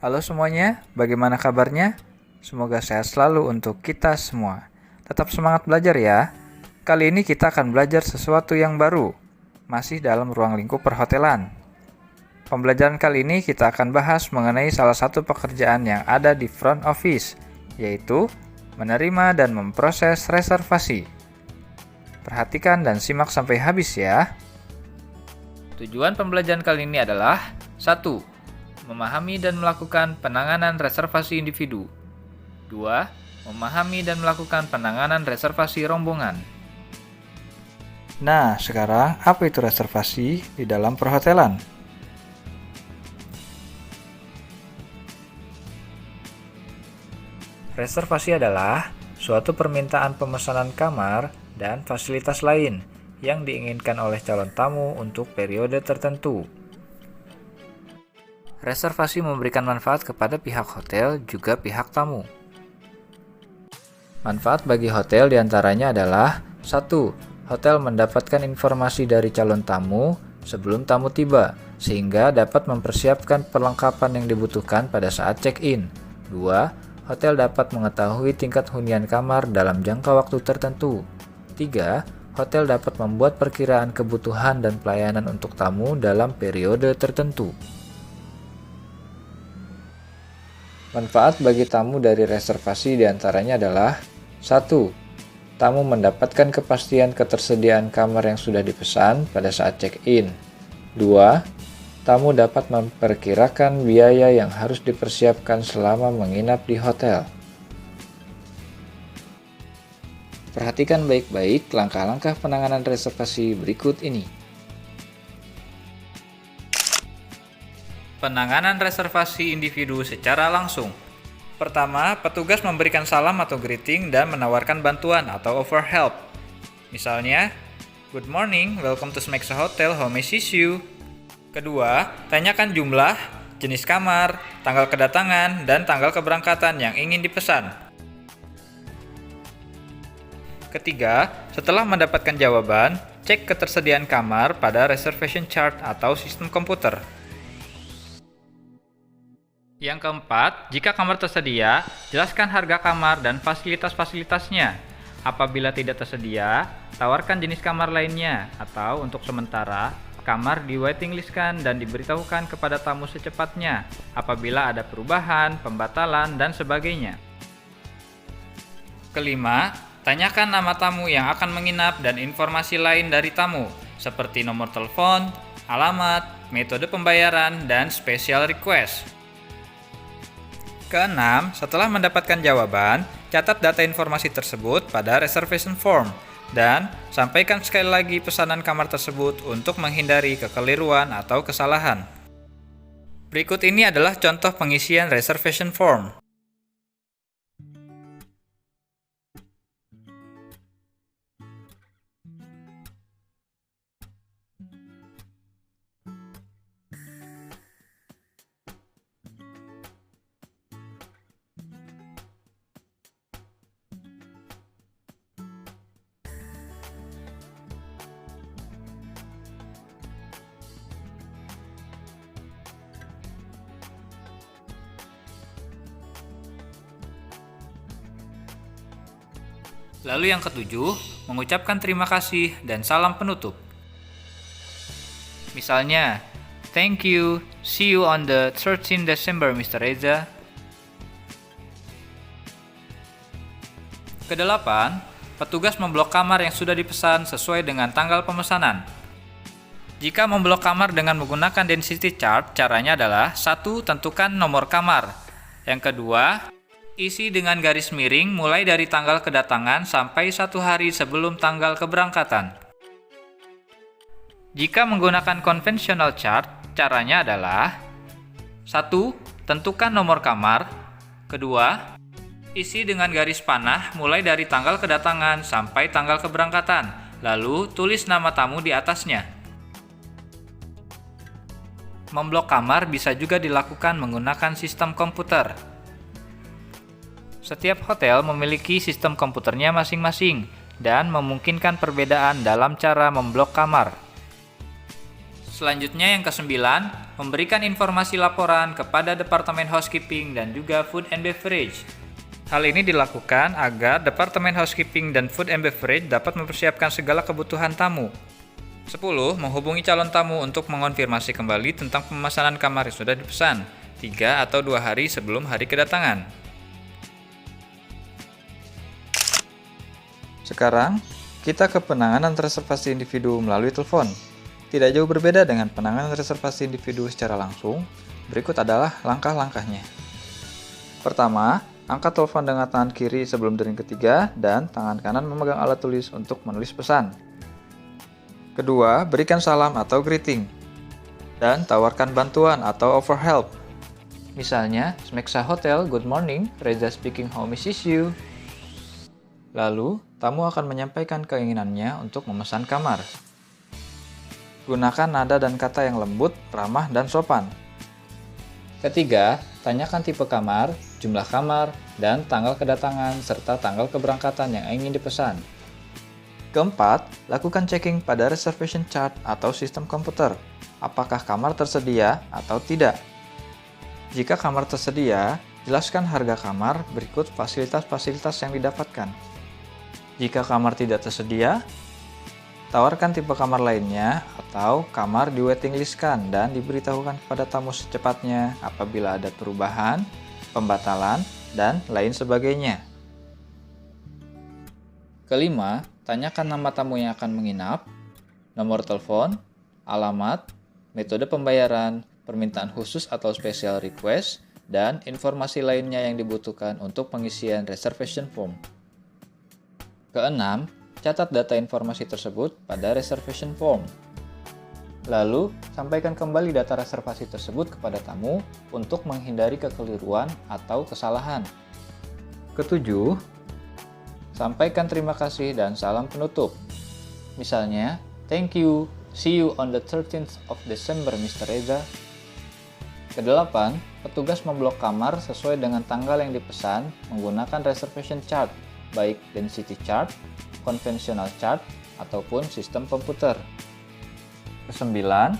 Halo semuanya, bagaimana kabarnya? Semoga sehat selalu untuk kita semua. Tetap semangat belajar ya. Kali ini kita akan belajar sesuatu yang baru, masih dalam ruang lingkup perhotelan. Pembelajaran kali ini kita akan bahas mengenai salah satu pekerjaan yang ada di front office, yaitu menerima dan memproses reservasi. Perhatikan dan simak sampai habis ya. Tujuan pembelajaran kali ini adalah 1. Memahami dan melakukan penanganan reservasi individu. 2. Memahami dan melakukan penanganan reservasi rombongan. Nah, sekarang apa itu reservasi di dalam perhotelan? Reservasi adalah suatu permintaan pemesanan kamar dan fasilitas lain yang diinginkan oleh calon tamu untuk periode tertentu. Reservasi memberikan manfaat kepada pihak hotel juga pihak tamu. Manfaat bagi hotel diantaranya adalah 1. Hotel mendapatkan informasi dari calon tamu sebelum tamu tiba, sehingga dapat mempersiapkan perlengkapan yang dibutuhkan pada saat check-in. 2. Hotel dapat mengetahui tingkat hunian kamar dalam jangka waktu tertentu. 3. Hotel dapat membuat perkiraan kebutuhan dan pelayanan untuk tamu dalam periode tertentu. Manfaat bagi tamu dari reservasi diantaranya adalah 1. Tamu mendapatkan kepastian ketersediaan kamar yang sudah dipesan pada saat check-in. 2. Tamu dapat memperkirakan biaya yang harus dipersiapkan selama menginap di hotel. Perhatikan baik-baik langkah-langkah penanganan reservasi berikut ini. Penanganan reservasi individu secara langsung. Pertama, petugas memberikan salam atau greeting dan menawarkan bantuan atau offer help. Misalnya, "Good morning, welcome to Smexa Hotel, how may I assist you?" Kedua, tanyakan jumlah, jenis kamar, tanggal kedatangan, dan tanggal keberangkatan yang ingin dipesan. Ketiga, setelah mendapatkan jawaban, cek ketersediaan kamar pada reservation chart atau sistem komputer. Yang keempat, jika kamar tersedia, jelaskan harga kamar dan fasilitas-fasilitasnya. Apabila tidak tersedia, tawarkan jenis kamar lainnya, atau untuk sementara, kamar di waiting list-kan dan diberitahukan kepada tamu secepatnya apabila ada perubahan, pembatalan, dan sebagainya. Kelima, tanyakan nama tamu yang akan menginap dan informasi lain dari tamu, seperti nomor telepon, alamat, metode pembayaran, dan special request. Keenam, setelah mendapatkan jawaban, catat data informasi tersebut pada reservation form dan sampaikan sekali lagi pesanan kamar tersebut untuk menghindari kekeliruan atau kesalahan. Berikut ini adalah contoh pengisian reservation form. Lalu yang ketujuh, mengucapkan terima kasih dan salam penutup. Misalnya, "Thank you, see you on the 13 December, Mr. Reza." Kedelapan, petugas memblok kamar yang sudah dipesan sesuai dengan tanggal pemesanan. Jika memblok kamar dengan menggunakan density chart, caranya adalah 1. Tentukan nomor kamar. Yang kedua, isi dengan garis miring mulai dari tanggal kedatangan sampai 1 hari sebelum tanggal keberangkatan. Jika menggunakan conventional chart, caranya adalah 1. Tentukan nomor kamar. Kedua, isi dengan garis panah mulai dari tanggal kedatangan sampai tanggal keberangkatan, lalu tulis nama tamu di atasnya. Memblok kamar bisa juga dilakukan menggunakan sistem komputer. Setiap hotel memiliki sistem komputernya masing-masing dan memungkinkan perbedaan dalam cara memblok kamar. Selanjutnya yang ke-9, memberikan informasi laporan kepada Departemen Housekeeping dan juga Food and Beverage. Hal ini dilakukan agar Departemen Housekeeping dan Food and Beverage dapat mempersiapkan segala kebutuhan tamu. 10. Menghubungi calon tamu untuk mengonfirmasi kembali tentang pemesanan kamar yang sudah dipesan 3 atau 2 hari sebelum hari kedatangan. Sekarang, kita ke penanganan reservasi individu melalui telepon. Tidak jauh berbeda dengan penanganan reservasi individu secara langsung, berikut adalah langkah-langkahnya. Pertama, angkat telepon dengan tangan kiri sebelum dering ketiga dan tangan kanan memegang alat tulis untuk menulis pesan. Kedua, berikan salam atau greeting. Dan tawarkan bantuan atau offer help. Misalnya, Smexa Hotel, good morning, Reza speaking, how may I assist you? Lalu, tamu akan menyampaikan keinginannya untuk memesan kamar. Gunakan nada dan kata yang lembut, ramah, dan sopan. Ketiga, tanyakan tipe kamar, jumlah kamar, dan tanggal kedatangan serta tanggal keberangkatan yang ingin dipesan. Keempat, lakukan checking pada reservation chart atau sistem komputer. Apakah kamar tersedia atau tidak? Jika kamar tersedia, jelaskan harga kamar berikut fasilitas-fasilitas yang didapatkan. Jika kamar tidak tersedia, tawarkan tipe kamar lainnya atau kamar di waiting list-kan dan diberitahukan kepada tamu secepatnya apabila ada perubahan, pembatalan, dan lain sebagainya. Kelima, tanyakan nama tamu yang akan menginap, nomor telepon, alamat, metode pembayaran, permintaan khusus atau special request, dan informasi lainnya yang dibutuhkan untuk pengisian reservation form. Keenam, catat data informasi tersebut pada reservation form. Lalu, sampaikan kembali data reservasi tersebut kepada tamu untuk menghindari kekeliruan atau kesalahan. Ketujuh, sampaikan terima kasih dan salam penutup. Misalnya, thank you, see you on the 13th of December, Mr. Reza. Kedelapan, petugas memblok kamar sesuai dengan tanggal yang dipesan menggunakan reservation chart, baik density chart, konvensional chart, ataupun sistem komputer. Kesembilan,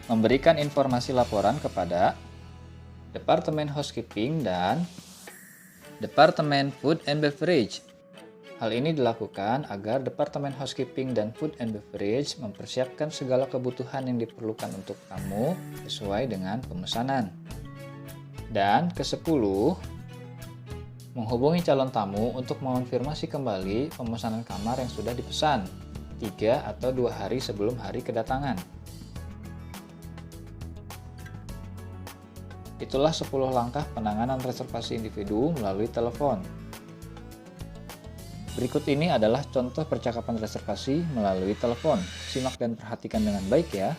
memberikan informasi laporan kepada Departemen Housekeeping dan Departemen Food and Beverage. Hal ini dilakukan agar Departemen Housekeeping dan Food and Beverage mempersiapkan segala kebutuhan yang diperlukan untuk tamu sesuai dengan pemesanan. Dan ke-10, menghubungi calon tamu untuk mengonfirmasi kembali pemesanan kamar yang sudah dipesan 3 atau 2 hari sebelum hari kedatangan. Itulah 10 langkah penanganan reservasi individu melalui telepon. Berikut ini adalah contoh percakapan reservasi melalui telepon. Simak dan perhatikan dengan baik ya.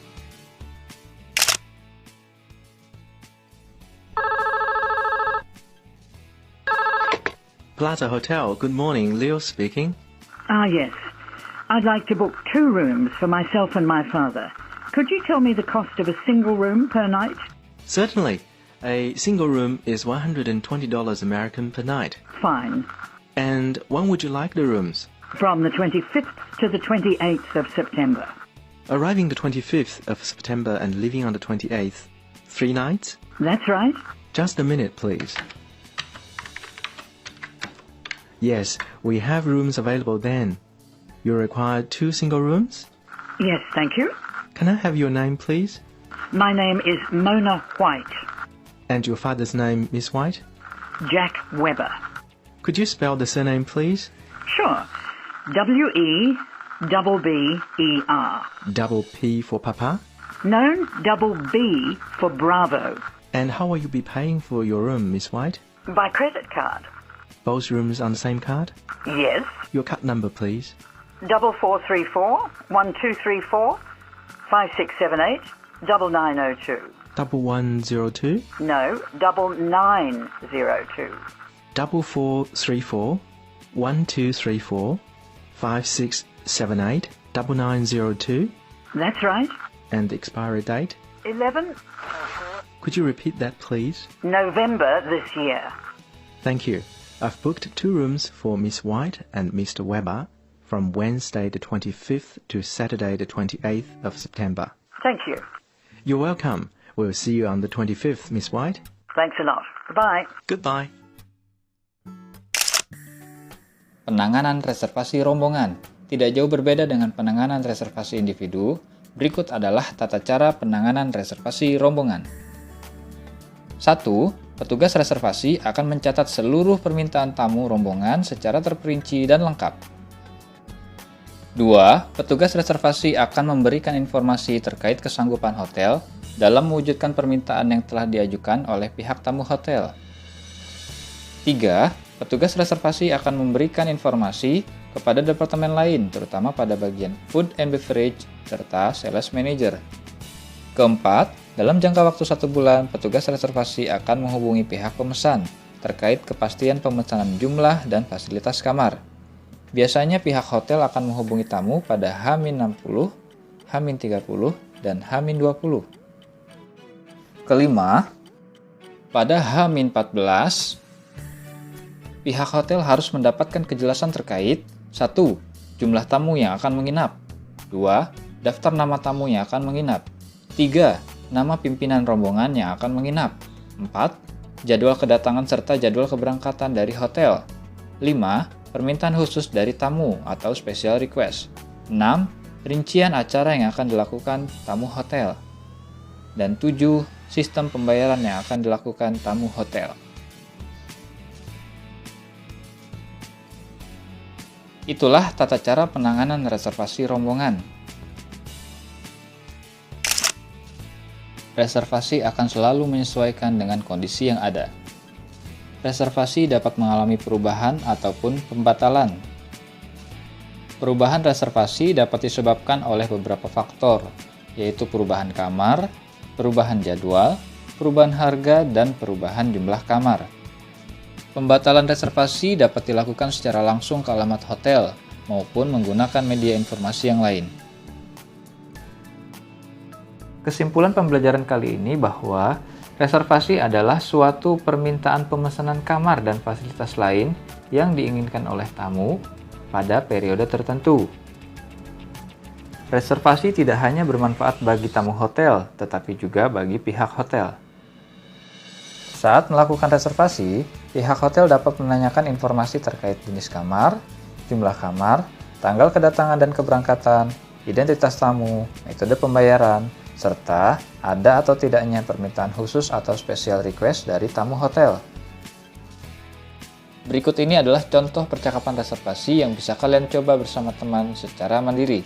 Plaza Hotel, good morning, Leo speaking. Yes. I'd like to book 2 rooms for myself and my father. Could you tell me the cost of a single room per night? Certainly. A single room is $120 American per night. Fine. And when would you like the rooms? From the 25th to the 28th of September. Arriving the 25th of September and leaving on the 28th. 3 nights? That's right. Just a minute, please. Yes, we have rooms available then. You require 2 single rooms? Yes, thank you. Can I have your name, please? My name is Mona White. And your father's name, Miss White? Jack Weber. Could you spell the surname, please? Sure. W-E-B-B-E-R. Double P for Papa? No, double B for Bravo. And how will you be paying for your room, Miss White? By credit card. Both rooms on the same card? Yes. Your card number, please. 4434-1234-5678-9902. 1102? No, 9902. 4434 1234 5678 9902. That's right. And the expiry date? 11 Could you repeat that, please? November this year. Thank you. I've booked 2 rooms for Miss White and Mr. Weber from Wednesday the 25th to Saturday the 28th of September. Thank you. You're welcome. We'll see you on the 25th, Miss White. Thanks a lot. Goodbye. Goodbye. Penanganan reservasi rombongan tidak jauh berbeda dengan penanganan reservasi individu. Berikut adalah tata cara penanganan reservasi rombongan. 1. Petugas reservasi akan mencatat seluruh permintaan tamu rombongan secara terperinci dan lengkap. 2. Petugas reservasi akan memberikan informasi terkait kesanggupan hotel dalam mewujudkan permintaan yang telah diajukan oleh pihak tamu hotel. 3. Petugas reservasi akan memberikan informasi kepada departemen lain, terutama pada bagian food and beverage serta sales manager. Keempat, dalam jangka waktu 1 bulan, petugas reservasi akan menghubungi pihak pemesan terkait kepastian pemesanan jumlah dan fasilitas kamar. Biasanya pihak hotel akan menghubungi tamu pada H-60, H-30, dan H-20. Kelima, pada H-14, pihak hotel harus mendapatkan kejelasan terkait 1. Jumlah tamu yang akan menginap. 2. Daftar nama tamu yang akan menginap. 3. Nama pimpinan rombongan yang akan menginap. 4. Jadwal kedatangan serta jadwal keberangkatan dari hotel. 5. Permintaan khusus dari tamu atau special request. 6. Rincian acara yang akan dilakukan tamu hotel. Dan 7. Sistem pembayaran yang akan dilakukan tamu hotel. Itulah tata cara penanganan reservasi rombongan. Reservasi akan selalu menyesuaikan dengan kondisi yang ada. Reservasi dapat mengalami perubahan ataupun pembatalan. Perubahan reservasi dapat disebabkan oleh beberapa faktor, yaitu perubahan kamar, perubahan jadwal, perubahan harga, dan perubahan jumlah kamar. Pembatalan reservasi dapat dilakukan secara langsung ke alamat hotel maupun menggunakan media informasi yang lain. Kesimpulan pembelajaran kali ini bahwa reservasi adalah suatu permintaan pemesanan kamar dan fasilitas lain yang diinginkan oleh tamu pada periode tertentu. Reservasi tidak hanya bermanfaat bagi tamu hotel, tetapi juga bagi pihak hotel. Saat melakukan reservasi, pihak hotel dapat menanyakan informasi terkait jenis kamar, jumlah kamar, tanggal kedatangan dan keberangkatan, identitas tamu, metode pembayaran, serta ada atau tidaknya permintaan khusus atau special request dari tamu hotel. Berikut ini adalah contoh percakapan reservasi yang bisa kalian coba bersama teman secara mandiri.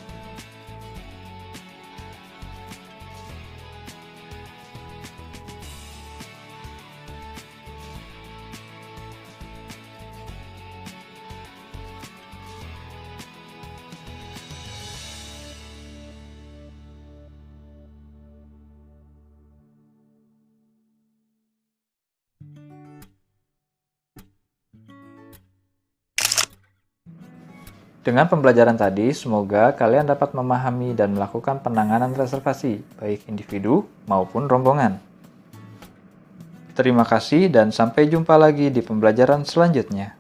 Dengan pembelajaran tadi, semoga kalian dapat memahami dan melakukan penanganan reservasi, baik individu maupun rombongan. Terima kasih dan sampai jumpa lagi di pembelajaran selanjutnya.